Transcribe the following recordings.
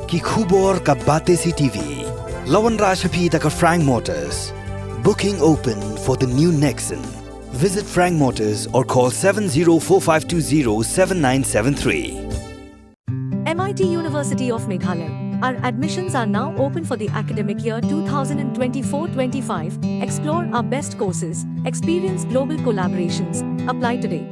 ki khubor ka bate si TV. Lawan Rashapi taka Frank Motors. Booking open for the new Nexon. Visit Frank Motors or call 7045207973. MIT University of Meghalaya. Our admissions are now open for the academic year 2024-25. Explore our best courses, experience global collaborations. Apply today.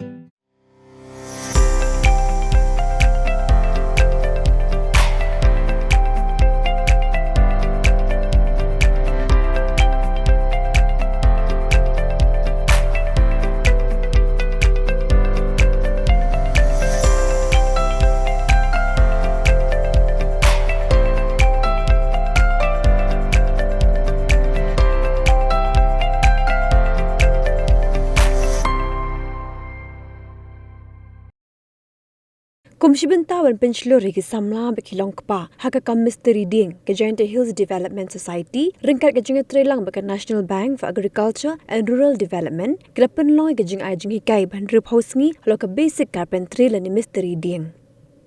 Kumshibinta wan penslori ki samla beki longkpa haka kam mystery ding ke Giant Hills Development Society ringkat ke jinga trelang beka National Bank for Agriculture and Rural Development krepen loy ke jing ajing hikai bandrup hosngi lo ka basic carpentry lani mystery ding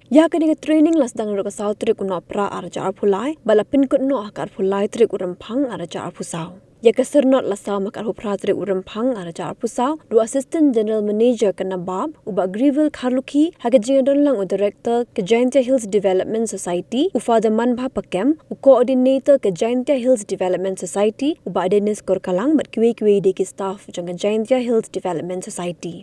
ya kani ke training las dang ro ka south trek uno pra arja arphulai balapin kut no akar phulai trek urampang arja arphusau ya kasernot lasa makar hupratre urampang araja arpusau du assistant general manager kana bab uba grivel kharlukhi haga jingadon lang director ke Giant Hills Development Society ufada manbha pakem coordinator ke Giant Hills Development Society uba Dennis korkalang mat kwe de ki staff jang Giant Hills Development Society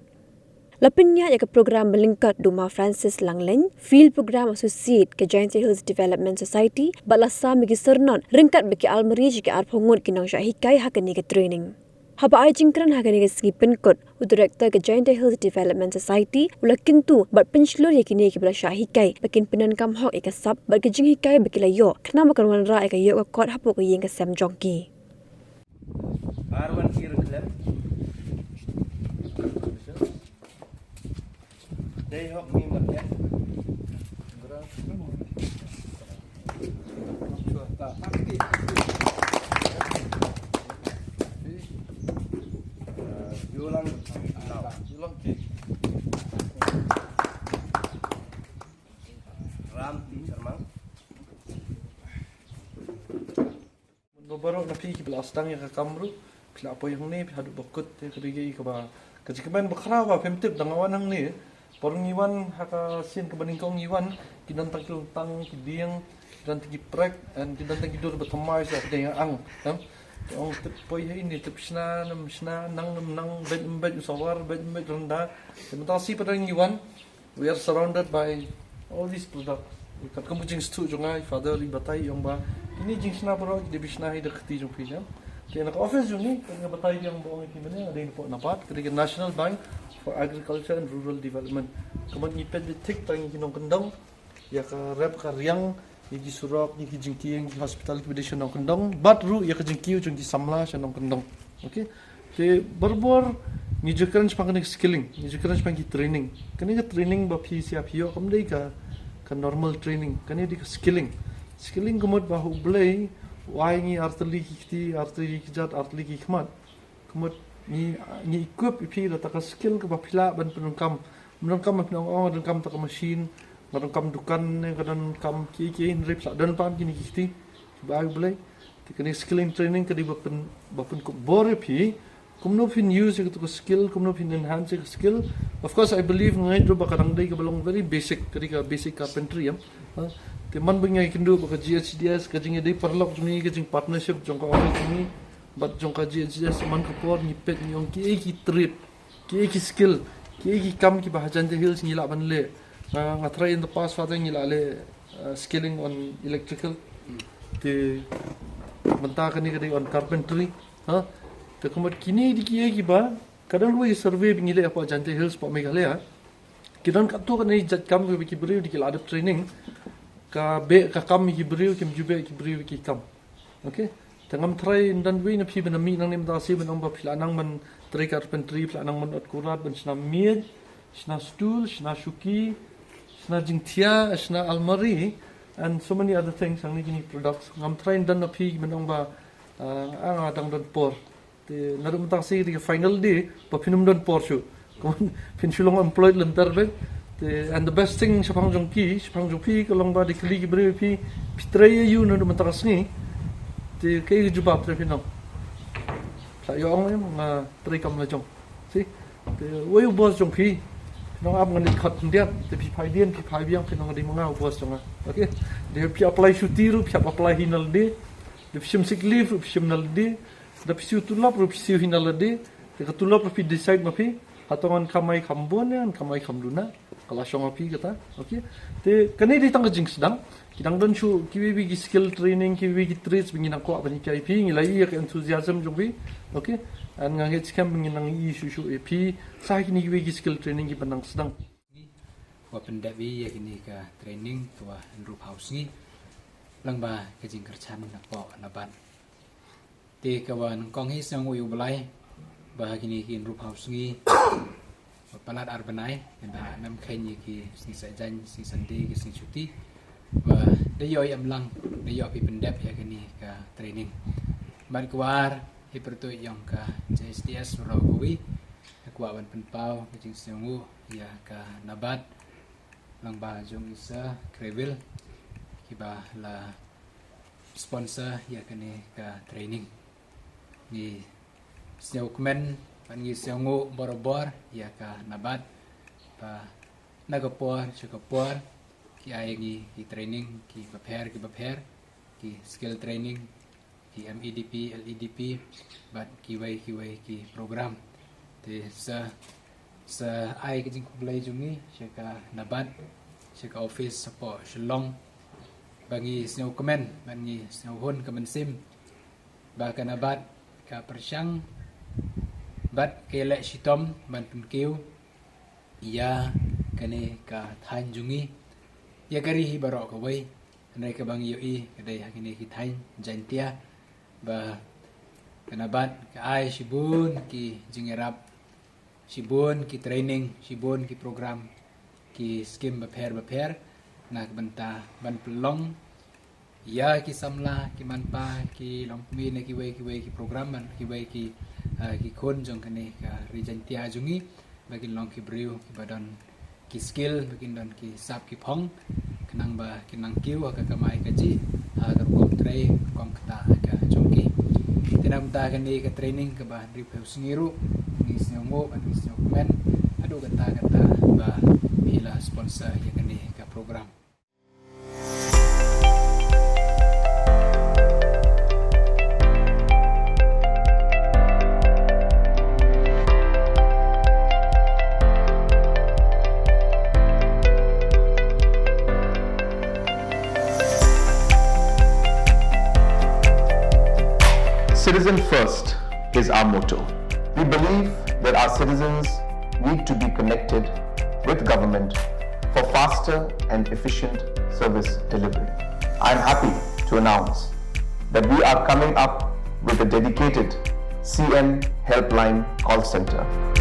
Lapinya ya ke program melingkat Duma Francis Langlen, Field Program Associate ke Giant Hills Development Society, balasa migi sernon, ringkat beki almeri jika arpongut kinang Hikai hakani ke training. Haba ai jingkran hakani ke segi penkot, Director ke Giant Hills Development Society, ula kintu bat penslur yakini ke bala Hikai, bakin Pyndonkam hok ika sab, bat ke jing Hikai beki layo, kena makan wanra ika yo ke kot hapo ke yeng ke Sam Jongki. R1 kira klem. They help me with that. Yulang ki. Ram teacher mang. Baru napi ki belastang yang kamru. Pila apa yang ni hadu bokut ke digi ke ba. Kejikaman bakra ba pemtip dangawan hang ni. Porong iwan haka sin kebaningkong iwan kidan tangkil tang kidiang kidan tagi prek and kidan tagi dur bertemai sa daya ang ong poi ini tepsna nang bed sawar bed renda sementasi padang iwan we are surrounded by all these products kat kamu jing stu jongai father batai yong ba ini Jingshah bro di bisna hi dekti jong pijam kena office jong ni kena batai yang boong ki mana ada info napat ke National Bank for Agriculture and Rural Development. Kemudian ipet detik tang kinong kendong ya ka rep ka riang ni surok ni jingkieng di hospital accommodation nong kendong batru ya ka jingkiu jong di samla sa nong kendong. Okay? Te berbor ni jekran spang skilling, ni jekran spang training. Kani ka training ba phi siap hiyo kamdai ka normal training. Kani di ka skilling. Skilling kumot ba hublay wai ni artli kijat artli kikmat. Kumot ni equip ipi da taka skill ke bapila ban Pyndonkam Pyndonkam taka machine Pyndonkam dukan kadan kam ki rip sa dan pam kini kiti ba boleh tikani skilling training ke di bapun ko bore pi kumno pin use ke to skill kumno pin enhance ke skill of course I believe ngai do ba kadang dai ke belong very basic ke basic carpentry te man bingay kindu ba ka GHDS ka jing dai parlok jumi ke jing partnership jong ka office jumi bat jong ka GHDS man ka por ni pet ni ong ki trip ki skill ki kam ki bahajan de hills ni la ban le nga try in the past father ni la le skilling on electrical te menta ka ni on carpentry te kumat kini di ki ba kadang we survey bingi le apa jante hills pa Meghalaya kidan ka to ka ni jat kam ki bri di ki la training ka kam ki bri ki jube ki bri ki kam okay tengam try dan we na phi ban mi nang nim da si ban ba philanang man try carpentry philanang man at kurat ban sna miet sna stool sna shuki sna jingtia sna almari and so many other things ang ni products ngam try dan na phi ban ba ang adang dan por te narum ta si di final day pa pinum dan por shu kon fin shulong employed lantar be And the best thing sa pangjong pi kalong ba di kali bre pi pitraya yu no mataras ni te kay jubab tre pino sa yo ang mga tre kam la jong si te way boss jong pi nong ab ngan khat ndiat te pi phai biang pinong di mga boss jong okay de pi apply shutiru pi apply hinal de sim sick leave sim nal de da pi tulap pi hinal de te tulap pi decide ma pi hatongan kamay kambon yan kamay kamduna kalasong api kata okay te kanai di tang jing sedang kidang don chu kiwi gi skill training kiwi gi traits bingin ko abani kai pi ngilai ya enthusiasm jong okay an ngang het scam bingin nang i shu ep sa kini kiwi gi skill training gi panang sedang wa pendawi ya kini ka training tua roof house ni lang ba ka jing kerchan na po na ban te kawan kong hi sang uyu balai ba kini kin roof house ni palat arbanai ba nam khen yi ki sing sa jan sing sandi ki sing cuti ba de yo am lang de yo pi pendap ya kini ka training ban kuar hi pertu yang ka JSDS rogowi kwa ban penpau ki jing sengu ya ka nabat lang ba jong isa krevel ki ba la sponsor ya kini ka training ni sel komen pangi sengu borobor ya ka nabat pa nagapor chukapor ki ayengi ki training ki prepare ki skill training ki MEDP LEDP bat ki way ki program te sa ai ki jing kublai jungi ka nabat ka office support shlong bangi sel komen bangi sel hon kamen sim ba ka nabat ka persyang bat kele shitom ban Kiew ya kane ka than jungi ya kari hi barok ka wai nai ka bang yoi kadai hakini ki than jantia ba kana bat ka ai shibun ki jingerap shibun ki training shibun ki program ki skim prepare nak banta ban pelong ya ki samla ki manpa ki longmi ne ki wei ki program man ki wei ki kon jong kane ka regentia jungi bagi long ki briu ki badan ki skill bagi don ki sap ki phong kenang ba kinang kiu ka kamai ka ji ka kom trai kom kata ka jongki tinam ta kane ka training ka ba rip singiru ni snyomo ani snyomen adu kata ba bila sponsor ya kane ka program. Citizen first is our motto. We believe that our citizens need to be connected with government for faster and efficient service delivery. I am happy to announce that we are coming up with a dedicated CM helpline call center